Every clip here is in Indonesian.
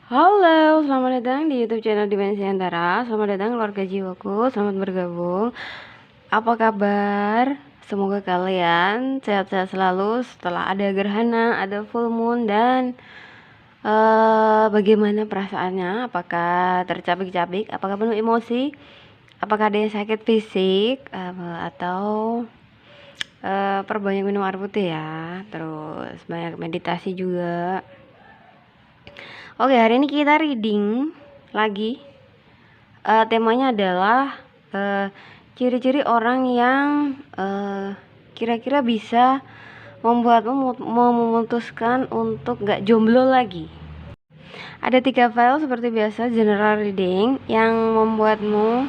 Halo, selamat datang di YouTube channel Dimensi Antara. Selamat datang keluarga jiwaku, selamat bergabung. Apa kabar? Semoga kalian sehat-sehat selalu setelah ada gerhana, ada full moon, dan bagaimana perasaannya? Apakah tercabik-cabik? Apakah penuh emosi? Apakah ada yang sakit fisik? Atau perbanyak minum air putih ya. Terus banyak meditasi juga. Oke, hari ini kita reading lagi. Temanya adalah ciri-ciri orang yang kira-kira bisa membuatmu memutuskan untuk gak jomblo lagi. Ada 3 file seperti biasa, general reading yang membuatmu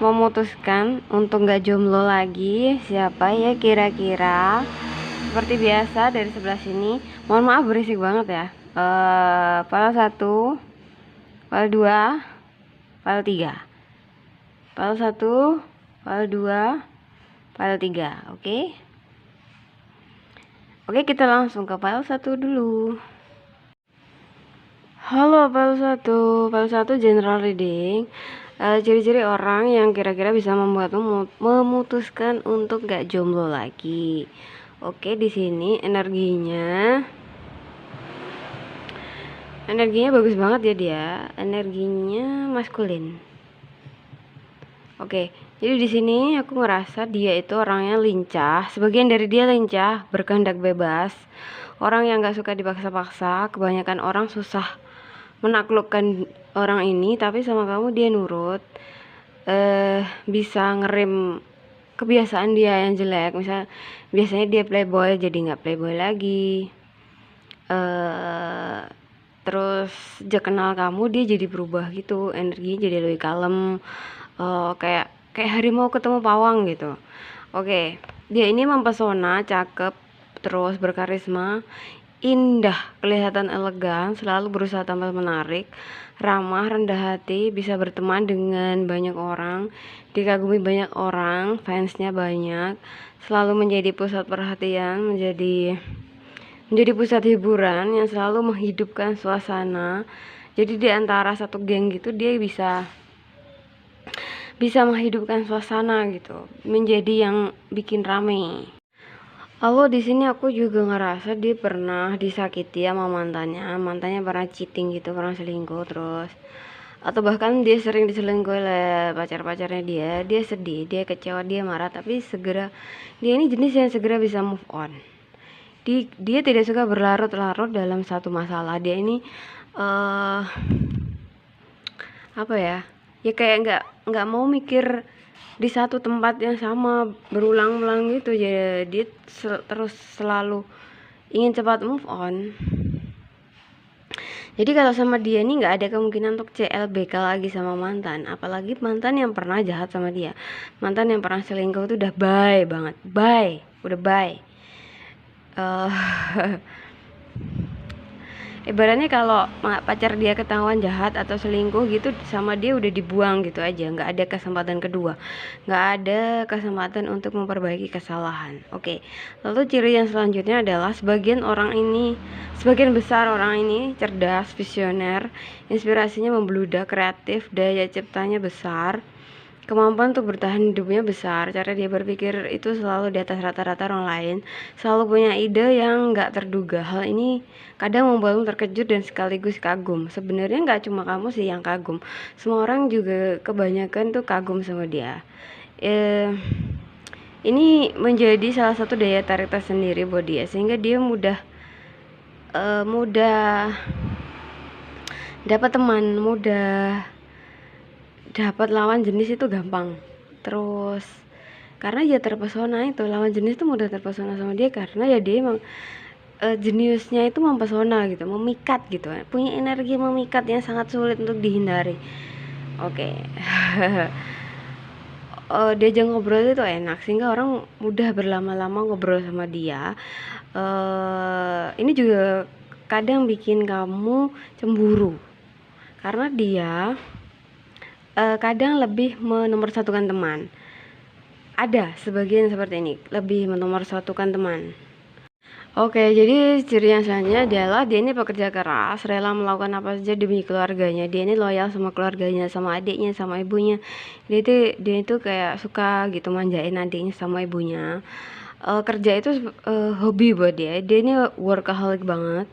memutuskan untuk gak jomblo lagi. Siapa ya kira-kira? Seperti biasa dari sebelah sini. Mohon maaf berisik banget ya. File 1, file 2, file 3. File 1, file 2, file 3. Oke. Oke, kita langsung ke file 1 dulu. Halo file 1. File 1 general reading. Ciri-ciri orang yang kira-kira bisa membuatmu memutuskan untuk gak jomblo lagi. Oke, di sini energinya bagus banget ya dia. Energinya maskulin. Oke, jadi di sini aku ngerasa dia itu orangnya lincah. Sebagian dari dia lincah, berkehendak bebas. Orang yang gak suka dipaksa-paksa. Kebanyakan orang susah menaklukkan orang ini, tapi sama kamu dia nurut. Bisa ngerem kebiasaan dia yang jelek. Misal biasanya dia playboy jadi nggak playboy lagi. Terus sejak kenal kamu dia jadi berubah gitu, energinya jadi lebih kalem, kayak harimau ketemu pawang gitu. Oke, dia ini mempesona, cakep, terus berkarisma, indah, kelihatan elegan, selalu berusaha tampil menarik, ramah, rendah hati, bisa berteman dengan banyak orang, dikagumi banyak orang, fansnya banyak, selalu menjadi pusat perhatian, menjadi pusat hiburan yang selalu menghidupkan suasana. Jadi di antara satu geng gitu dia bisa menghidupkan suasana gitu, menjadi yang bikin rame. Lalu di sini aku juga ngerasa dia pernah disakiti sama mantannya pernah cheating gitu, pernah selingkuh terus, atau bahkan dia sering diselingkuh oleh pacar-pacarnya dia sedih, dia kecewa, dia marah, tapi dia ini jenis yang segera bisa move on. Dia tidak suka berlarut-larut dalam satu masalah. Dia ini apa ya kayak nggak mau mikir di satu tempat yang sama berulang-ulang gitu. Jadi dia terus selalu ingin cepat move on. Jadi kalau sama dia ini nggak ada kemungkinan untuk CLBK lagi sama mantan, apalagi mantan yang pernah jahat sama dia, mantan yang pernah selingkuh itu udah bye banget, udah bye. Ibaratnya kalau pacar dia ketahuan jahat atau selingkuh gitu sama dia udah dibuang gitu aja, nggak ada kesempatan kedua, nggak ada kesempatan untuk memperbaiki kesalahan. Oke, lalu ciri yang selanjutnya adalah sebagian besar orang ini cerdas, visioner, inspirasinya membludak, kreatif, daya ciptanya besar, kemampuan untuk bertahan hidupnya besar, cara dia berpikir itu selalu di atas rata-rata orang lain, selalu punya ide yang nggak terduga. Hal ini kadang membuatmu terkejut dan sekaligus kagum. Sebenarnya nggak cuma kamu sih yang kagum, semua orang juga kebanyakan tuh kagum sama dia. Ini menjadi salah satu daya tarik tersendiri buat dia, sehingga dia mudah dapat teman, mudah dapat lawan jenis itu gampang. Terus karena dia terpesona, itu lawan jenis itu mudah terpesona sama dia karena ya dia emang jeniusnya itu mempesona gitu, memikat gitu, punya energi memikat yang sangat sulit untuk dihindari. Oke. Diajak ngobrol itu enak sehingga orang mudah berlama-lama ngobrol sama dia. Ini juga kadang bikin kamu cemburu karena dia kadang lebih menomorsatukan teman. Ada sebagian seperti ini, lebih menomorsatukan teman. Oke, jadi ciri yang selanjutnya adalah dia ini pekerja keras, rela melakukan apa saja demi keluarganya. Dia ini loyal sama keluarganya, sama adiknya, sama ibunya. Dia itu kayak suka gitu manjain adiknya sama ibunya. Kerja itu hobi buat dia. Dia ini workaholic banget.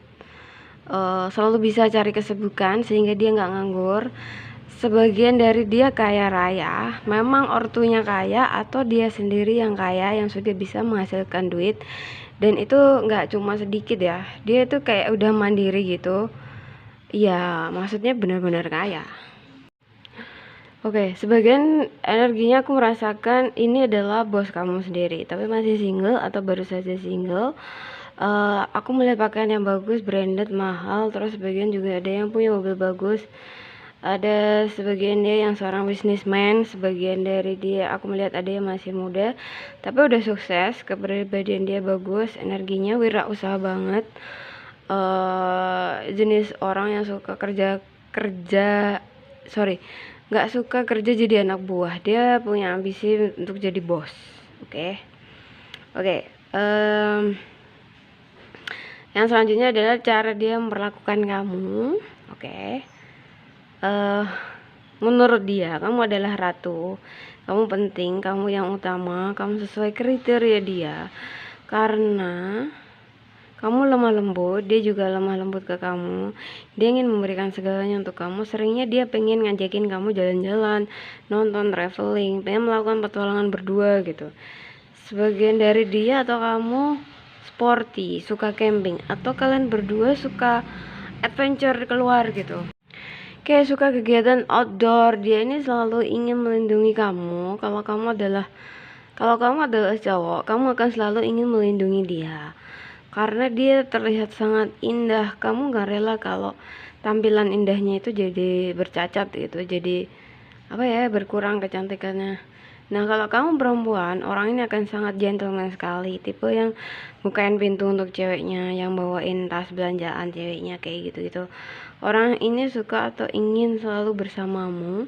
Selalu bisa cari kesibukan sehingga dia nggak nganggur. Sebagian dari dia kaya raya, memang ortunya kaya atau dia sendiri yang kaya yang sudah bisa menghasilkan duit, dan itu nggak cuma sedikit ya, dia itu kayak udah mandiri gitu. Iya, maksudnya benar-benar kaya. Oke, sebagian energinya aku merasakan ini adalah bos kamu sendiri, tapi masih single atau baru saja single. Aku melihat pakaian yang bagus, branded, mahal, terus sebagian juga ada yang punya mobil bagus. Ada sebagian dia yang seorang bisnismen, sebagian dari dia aku melihat ada yang masih muda, tapi udah sukses, kepribadian dia bagus, energinya wirausaha banget. Jenis orang yang suka kerja kerja sorry nggak suka kerja jadi anak buah, dia punya ambisi untuk jadi bos. Oke. Yang selanjutnya adalah cara dia memperlakukan kamu. Oke. Menurut dia kamu adalah ratu, kamu penting, kamu yang utama, kamu sesuai kriteria dia, karena kamu lemah lembut, dia juga lemah lembut ke kamu. Dia ingin memberikan segalanya untuk kamu. Seringnya dia pengen ngajakin kamu jalan-jalan, nonton, traveling, pengen melakukan petualangan berdua gitu. Sebagian dari dia atau kamu sporty, suka camping, atau kalian berdua suka adventure keluar gitu, kayak suka kegiatan outdoor. Dia ini selalu ingin melindungi kamu. Kalau kamu adalah cowok, kamu akan selalu ingin melindungi dia karena dia terlihat sangat indah. Kamu gak rela kalau tampilan indahnya itu jadi bercacat gitu, jadi apa ya, berkurang kecantikannya. Nah, kalau kamu perempuan, orang ini akan sangat gentleman sekali, tipe yang bukain pintu untuk ceweknya, yang bawain tas belanjaan ceweknya kayak gitu-gitu. Orang ini suka atau ingin selalu bersamamu.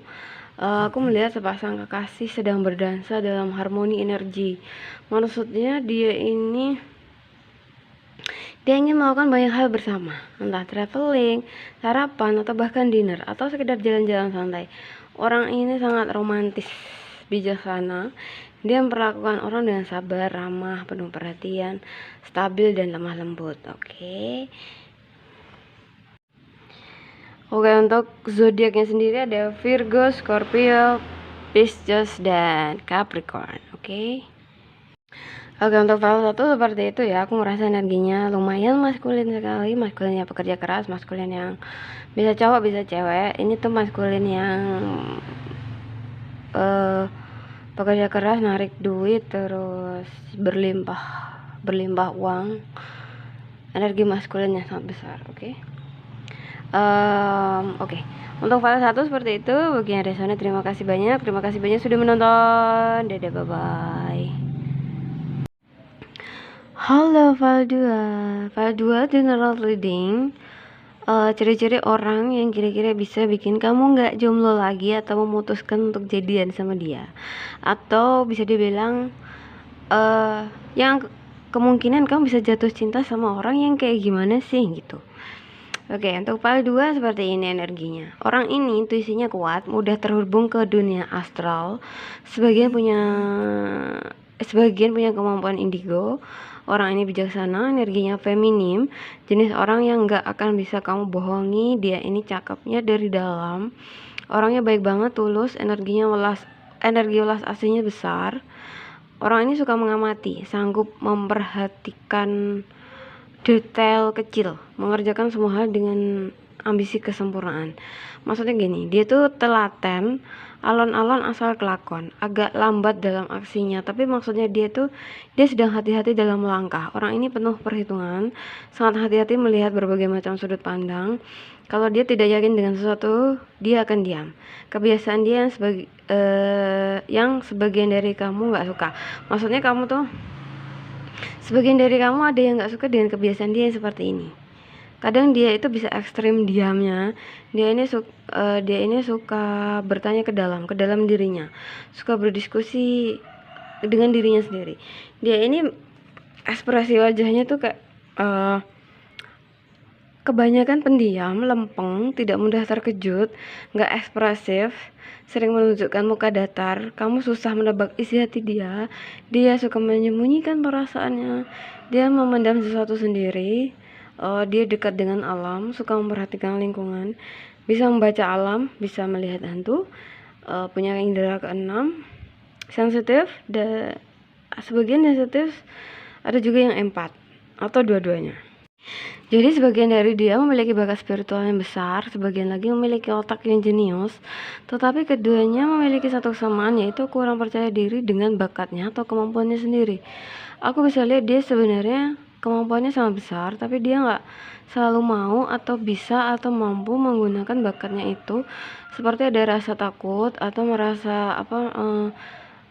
Aku melihat sepasang kekasih sedang berdansa dalam harmoni energi. Maksudnya dia ingin melakukan banyak hal bersama, entah traveling, sarapan, atau bahkan dinner, atau sekedar jalan-jalan santai. Orang ini sangat romantis, bijaksana. Dia memperlakukan orang dengan sabar, ramah, penuh perhatian, stabil, dan lemah lembut. Oke, untuk zodiaknya sendiri ada Virgo, Scorpio, Pisces, dan Capricorn. Oke, untuk file 1 seperti itu ya. Aku merasa energinya lumayan maskulin sekali. Maskulinnya pekerja keras, maskulin yang bisa cowok bisa cewek. Ini tuh maskulin yang pekerja keras, narik duit, terus berlimpah uang. Energi maskulinnya sangat besar. Oke. Untuk file 1 seperti itu. Bagi yang resonate, terima kasih banyak sudah menonton. Dadah, bye bye. Halo file 2 general reading. Ciri-ciri orang yang kira-kira bisa bikin kamu nggak jomblo lagi atau memutuskan untuk jadian sama dia, atau bisa dibilang yang kemungkinan kamu bisa jatuh cinta sama orang yang kayak gimana sih gitu. Oke, untuk file 2 seperti ini energinya. Orang ini intuisinya kuat, mudah terhubung ke dunia astral. Sebagian punya kemampuan indigo. Orang ini bijaksana, energinya feminim, jenis orang yang gak akan bisa kamu bohongi. Dia ini cakepnya dari dalam. Orangnya baik banget, tulus, energi welas aslinya besar. Orang ini suka mengamati, sanggup memperhatikan detail kecil, mengerjakan semua hal dengan ambisi kesempurnaan. Maksudnya gini, dia tuh telaten, alon-alon asal kelakon, agak lambat dalam aksinya, tapi maksudnya dia sedang hati-hati dalam melangkah. Orang ini penuh perhitungan, sangat hati-hati melihat berbagai macam sudut pandang. Kalau dia tidak yakin dengan sesuatu, dia akan diam. Kebiasaan dia yang sebagian dari kamu nggak suka. Maksudnya sebagian dari kamu ada yang nggak suka dengan kebiasaan dia yang seperti ini. Kadang dia itu bisa ekstrim diamnya. Dia ini suka bertanya ke dalam dirinya, suka berdiskusi dengan dirinya sendiri. Dia ini ekspresi wajahnya tuh kayak uh, kebanyakan pendiam, lempeng, tidak mudah terkejut, nggak ekspresif, sering menunjukkan muka datar. Kamu susah menebak isi hati dia. Dia suka menyembunyikan perasaannya. Dia memendam sesuatu sendiri. Dia dekat dengan alam, suka memperhatikan lingkungan, bisa membaca alam, bisa melihat hantu, punya indera keenam, sensitif, dan sebagian sensitif, ada juga yang empat atau dua-duanya. Jadi sebagian dari dia memiliki bakat spiritual yang besar, sebagian lagi memiliki otak yang jenius, tetapi keduanya memiliki satu kesamaan, yaitu kurang percaya diri dengan bakatnya atau kemampuannya sendiri. Aku bisa lihat dia sebenarnya kemampuannya sangat besar, tapi dia nggak selalu mau atau bisa atau mampu menggunakan bakatnya itu, seperti ada rasa takut atau merasa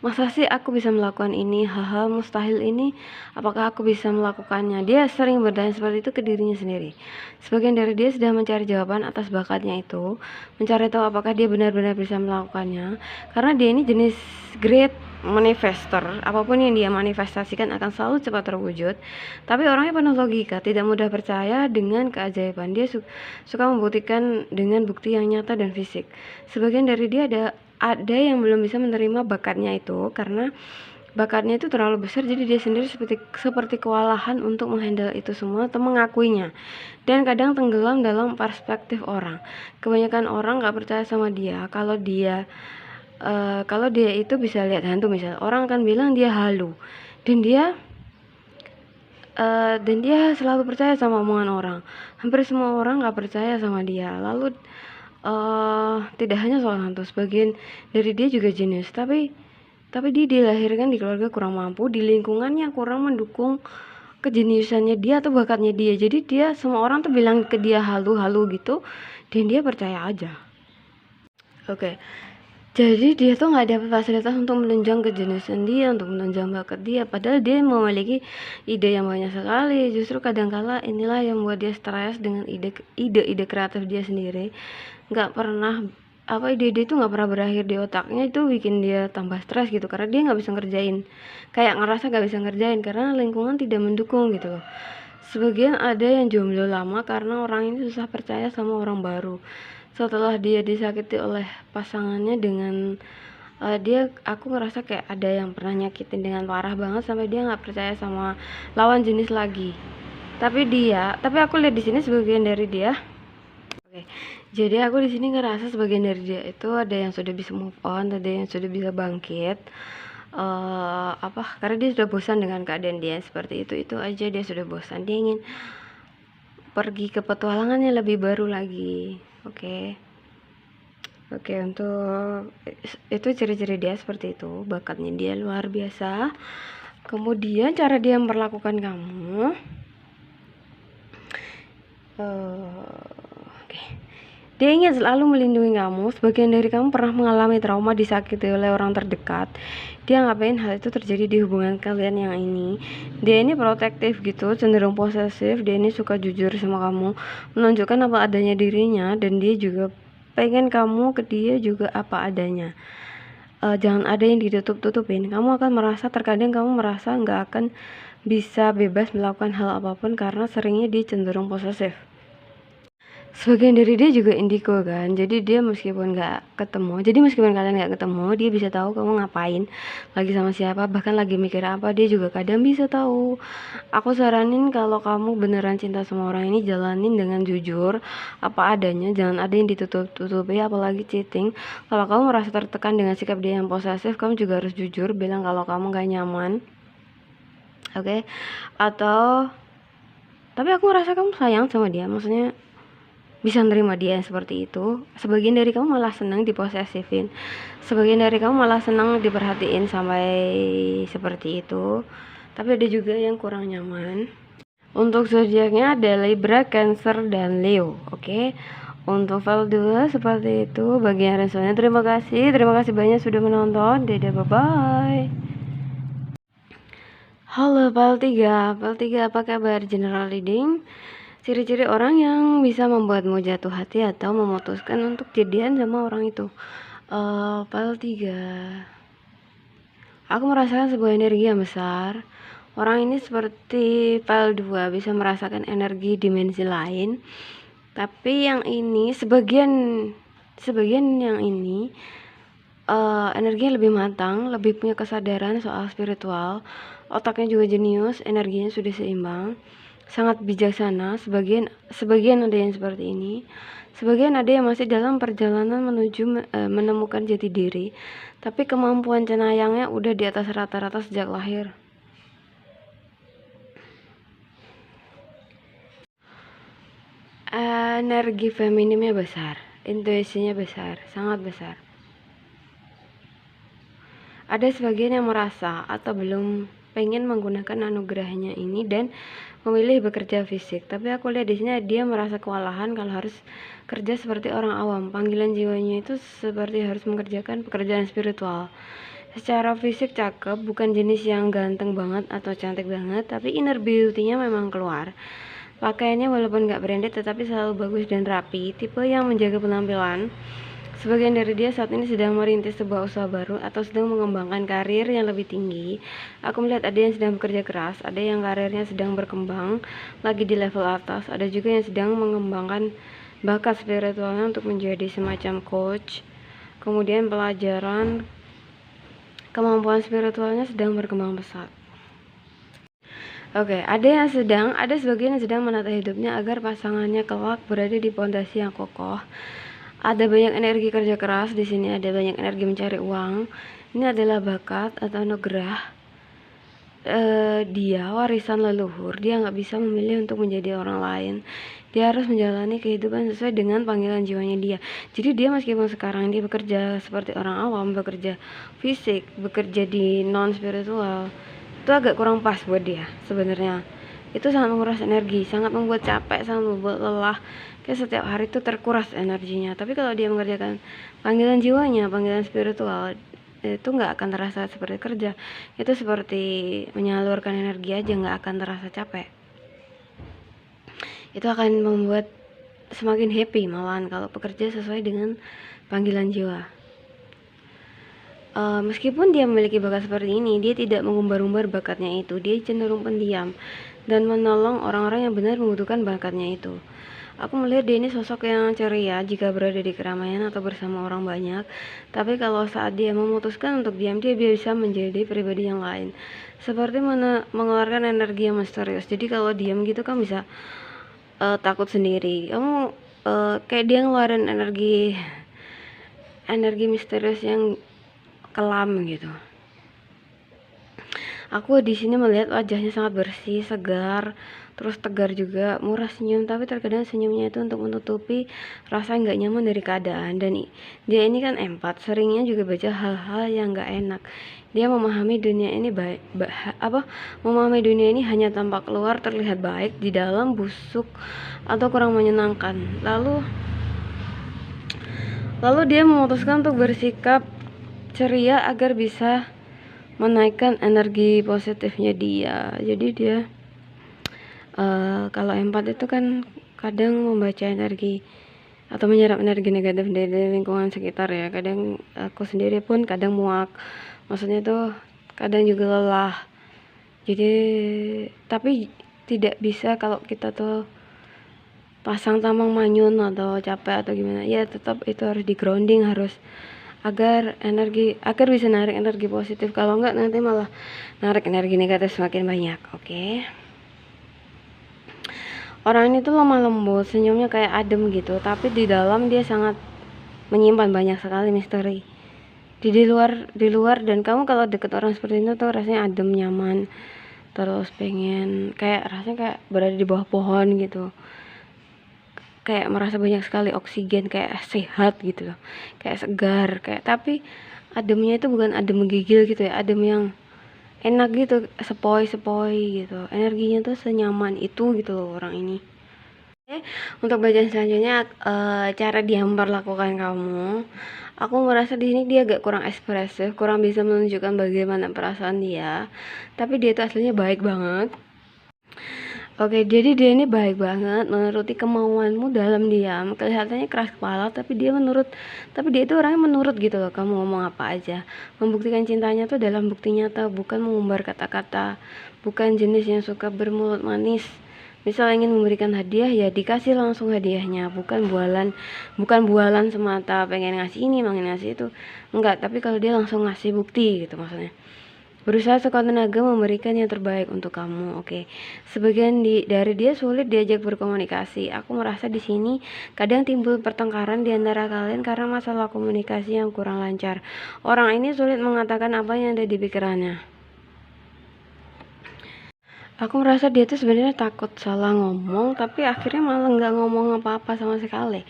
masa sih aku bisa melakukan ini, hal-hal mustahil ini, apakah aku bisa melakukannya? Dia sering bertanya seperti itu ke dirinya sendiri. Sebagian dari dia sedang mencari jawaban atas bakatnya itu, mencari tahu apakah dia benar-benar bisa melakukannya, karena dia ini jenis great manifester. Apapun yang dia manifestasikan akan selalu cepat terwujud, tapi orangnya penuh logika, tidak mudah percaya dengan keajaiban. Dia suka membuktikan dengan bukti yang nyata dan fisik. Sebagian dari dia ada yang belum bisa menerima bakatnya itu karena bakatnya itu terlalu besar, jadi dia sendiri seperti kewalahan untuk menghandle itu semua atau mengakuinya, dan kadang tenggelam dalam perspektif orang. Kebanyakan orang gak percaya sama dia kalau dia itu bisa lihat hantu misalnya. Orang akan bilang dia halu, dan dia selalu percaya sama omongan orang. Hampir semua orang gak percaya sama dia. Lalu tidak hanya soal hantu, sebagian dari dia juga jenius, tapi dia dilahirkan di keluarga kurang mampu, di lingkungan yang kurang mendukung kejeniusannya dia atau bakatnya dia. Jadi semua orang tuh bilang ke dia halu-halu gitu, dan dia percaya aja. Oke. Jadi dia tuh nggak dapat fasilitas untuk menunjang kejeniusan dia, untuk menunjang bakat dia, padahal dia memiliki ide yang banyak sekali. Justru kadangkala inilah yang membuat dia stres dengan ide-ide kreatif dia sendiri. Ide-ide itu nggak pernah berakhir di otaknya, itu bikin dia tambah stres gitu, karena dia nggak bisa ngerjain, kayak ngerasa nggak bisa ngerjain karena lingkungan tidak mendukung gitu loh. Sebagian ada yang jomblo lama karena orang ini susah percaya sama orang baru. Setelah dia disakiti oleh pasangannya dengan aku ngerasa kayak ada yang pernah nyakitin dengan parah banget sampai dia nggak percaya sama lawan jenis lagi. Tapi aku lihat di sini sebagian dari dia. Oke. Jadi aku di sini ngerasa sebagian dari dia itu ada yang sudah bisa move on, ada yang sudah bisa bangkit. Karena dia sudah bosan dengan keadaan dia seperti itu aja, dia sudah bosan, dia ingin pergi ke petualangan yang lebih baru lagi. Oke, untuk itu ciri-ciri dia seperti itu, bakatnya dia luar biasa. Kemudian cara dia memperlakukan kamu, dia ingin selalu melindungi kamu. Sebagian dari kamu pernah mengalami trauma disakiti oleh orang terdekat. Dia ngapain hal itu terjadi di hubungan kalian yang ini. Dia ini protektif gitu, cenderung posesif. Dia ini suka jujur sama kamu, menunjukkan apa adanya dirinya, dan dia juga pengen kamu ke dia juga apa adanya. Jangan ada yang ditutup-tutupin. Terkadang kamu merasa nggak akan bisa bebas melakukan hal apapun karena seringnya dia cenderung posesif. Sebagian dari dia juga indigo kan, jadi meskipun kalian nggak ketemu, dia bisa tahu kamu ngapain, lagi sama siapa, bahkan lagi mikir apa, dia juga kadang bisa tahu. Aku saranin kalau kamu beneran cinta sama orang ini, jalanin dengan jujur apa adanya, jangan ada yang ditutup-tutupi, apalagi cheating. Kalau kamu merasa tertekan dengan sikap dia yang posesif, kamu juga harus jujur bilang kalau kamu gak nyaman. Oke? Tapi aku ngerasa kamu sayang sama dia, maksudnya bisa nerima dia yang seperti itu. Sebagian dari kamu malah senang diposesifin, sebagian dari kamu malah senang diperhatiin sampai seperti itu, tapi ada juga yang kurang nyaman. Untuk zodiaknya ada Libra, Cancer, dan Leo. Oke. Untuk file 2 seperti itu. Bagi yang resonnya terima kasih banyak sudah menonton. Dadah, bye bye. Halo file 3 apa kabar? General reading. Ciri-ciri orang yang bisa membuatmu jatuh hati atau memutuskan untuk jadian sama orang itu. File 3. Aku merasakan sebuah energi yang besar, Orang ini seperti file 2, bisa merasakan energi dimensi lain. Tapi yang ini sebagian yang ini energinya lebih matang, lebih punya kesadaran soal spiritual, otaknya juga jenius, energinya sudah seimbang, sangat bijaksana. Sebagian ada yang seperti ini, sebagian ada yang masih dalam perjalanan menuju menemukan jati diri, tapi kemampuan cenayangnya udah di atas rata-rata sejak lahir. Energi feminimnya besar, intuisinya besar, sangat besar. Ada sebagian yang merasa atau belum pengen menggunakan anugerahnya ini dan memilih bekerja fisik. Tapi aku lihat di sini dia merasa kewalahan kalau harus kerja seperti orang awam. Panggilan jiwanya itu seperti harus mengerjakan pekerjaan spiritual. Secara fisik cakep, bukan jenis yang ganteng banget atau cantik banget, tapi inner beauty-nya memang keluar. Pakaiannya walaupun gak branded tetapi selalu bagus dan rapi, tipe yang menjaga penampilan. Sebagian dari dia saat ini sedang merintis sebuah usaha baru atau sedang mengembangkan karir yang lebih tinggi. Aku melihat ada yang sedang bekerja keras, ada yang karirnya sedang berkembang, lagi di level atas, ada juga yang sedang mengembangkan bakat spiritualnya untuk menjadi semacam coach. Kemudian pelajaran kemampuan spiritualnya sedang berkembang pesat. Oke, ada sebagian yang sedang menata hidupnya agar pasangannya kelak berada di pondasi yang kokoh. Ada banyak energi kerja keras di sini, ada banyak energi mencari uang. Ini adalah bakat atau anugerah dia, warisan leluhur. Dia nggak bisa memilih untuk menjadi orang lain. Dia harus menjalani kehidupan sesuai dengan panggilan jiwanya dia. Jadi dia meskipun sekarang dia bekerja seperti orang awam, bekerja fisik, bekerja di non spiritual, itu agak kurang pas buat dia sebenarnya. Itu sangat menguras energi, sangat membuat capek, sangat membuat lelah. Kayak setiap hari itu terkuras energinya. Tapi kalau dia mengerjakan panggilan jiwanya, panggilan spiritual, itu nggak akan terasa seperti kerja. Itu seperti menyalurkan energi aja, nggak akan terasa capek. Itu akan membuat semakin happy malahan kalau bekerja sesuai dengan panggilan jiwa. Meskipun dia memiliki bakat seperti ini, dia tidak mengumbar-umbar bakatnya itu. Dia cenderung pendiam dan menolong orang-orang yang benar membutuhkan bakatnya itu. Aku melihat dia ini sosok yang ceria jika berada di keramaian atau bersama orang banyak. Tapi kalau saat dia memutuskan untuk diam, dia bisa menjadi pribadi yang lain. Seperti mengeluarkan energi yang misterius. Jadi kalau diam gitu kan bisa takut sendiri. Kamu kayak dia ngeluarin energi misterius yang kelam gitu. Aku di sini melihat wajahnya sangat bersih, segar, terus tegar juga, murah senyum, tapi terkadang senyumnya itu untuk menutupi rasa nggak nyaman dari keadaan. Dan dia ini kan empat, seringnya juga baca hal-hal yang nggak enak. Dia memahami dunia ini memahami dunia ini hanya tampak luar terlihat baik, di dalam busuk atau kurang menyenangkan. Lalu dia memutuskan untuk bersikap ceria agar bisa menaikkan energi positifnya dia. Jadi dia kalau empat itu kan kadang membaca energi atau menyerap energi negatif dari lingkungan sekitar ya. Kadang aku sendiri pun kadang muak, maksudnya tuh kadang juga lelah. Jadi tapi tidak bisa kalau kita tuh pasang tamang manyun atau capek atau gimana ya, tetap itu harus di grounding, harus agar bisa narik energi positif. Kalau enggak nanti malah narik energi negatif semakin banyak. Oke. Orang ini tuh lemah lembut, senyumnya kayak adem gitu, tapi di dalam dia sangat menyimpan banyak sekali misteri. Di luar dan kamu kalau deket orang seperti itu tuh rasanya adem, nyaman, terus pengen rasanya kayak berada di bawah pohon gitu, kayak merasa banyak sekali oksigen, kayak sehat gitu loh, kayak segar, tapi ademnya itu bukan adem menggigil gitu ya, adem yang enak gitu, sepoi gitu, energinya tuh senyaman itu gitu loh orang ini. Untuk bacaan selanjutnya, cara dia memperlakukan kamu, aku merasa di sini dia agak kurang ekspresif, kurang bisa menunjukkan bagaimana perasaan dia, tapi dia itu aslinya baik banget. Oke, jadi dia ini baik banget, menuruti kemauanmu dalam diam. Kelihatannya keras kepala, tapi dia itu orangnya menurut gitu loh. Kamu ngomong apa aja. Membuktikan cintanya tuh dalam bukti nyata, bukan mengumbar kata-kata. Bukan jenis yang suka bermulut manis. Misal ingin memberikan hadiah, ya dikasih langsung hadiahnya, bukan bualan semata, pengen ngasih ini, pengen ngasih itu. Enggak, tapi kalau dia langsung ngasih bukti gitu maksudnya. Berusaha sekuat tenaga memberikan yang terbaik untuk kamu. Oke. Dari dia sulit diajak berkomunikasi. Aku merasa di sini kadang timbul pertengkaran di antara kalian karena masalah komunikasi yang kurang lancar. Orang ini sulit mengatakan apa yang ada di pikirannya. Aku merasa dia tuh sebenarnya takut salah ngomong, tapi akhirnya malah nggak ngomong apa-apa sama sekali.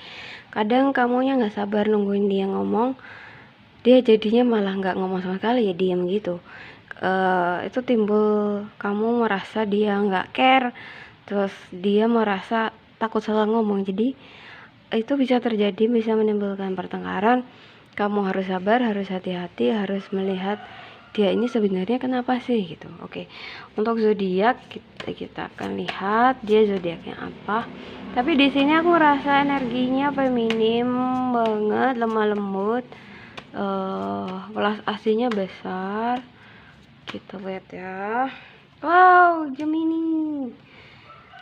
Kadang kamunya nggak sabar nungguin dia ngomong, dia jadinya malah nggak ngomong sama sekali, ya diam gitu. Itu timbul kamu merasa dia nggak care, terus dia merasa takut salah ngomong, jadi itu bisa terjadi, bisa menimbulkan pertengkaran. Kamu harus sabar, harus hati-hati, harus melihat dia ini sebenarnya kenapa sih gitu. Oke, untuk zodiak kita akan lihat dia zodiaknya apa. Tapi di sini aku merasa energinya feminim banget, lemah lembut, welas aslinya besar. Kita lihat ya. Wow, Gemini,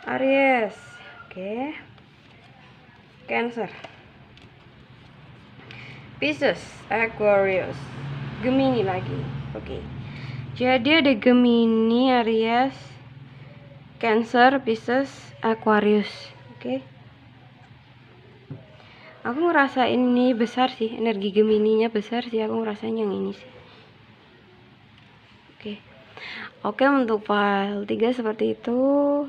Aries, oke, Cancer, Pisces, Aquarius, Gemini lagi. Oke. Jadi ada Gemini, Aries, Cancer, Pisces, Aquarius. Oke. Aku ngerasa ini besar sih, energi Gemininya besar sih, aku ngerasain yang ini sih. Oke, untuk file 3 seperti itu.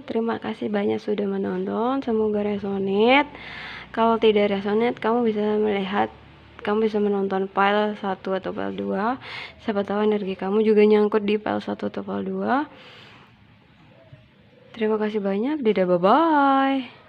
Terima kasih banyak sudah menonton, semoga resonate. Kalau tidak resonate, kamu bisa menonton file 1 atau file 2. Siapa tahu energi kamu juga nyangkut di file 1 atau file 2. Terima kasih banyak, dadah, bye-bye.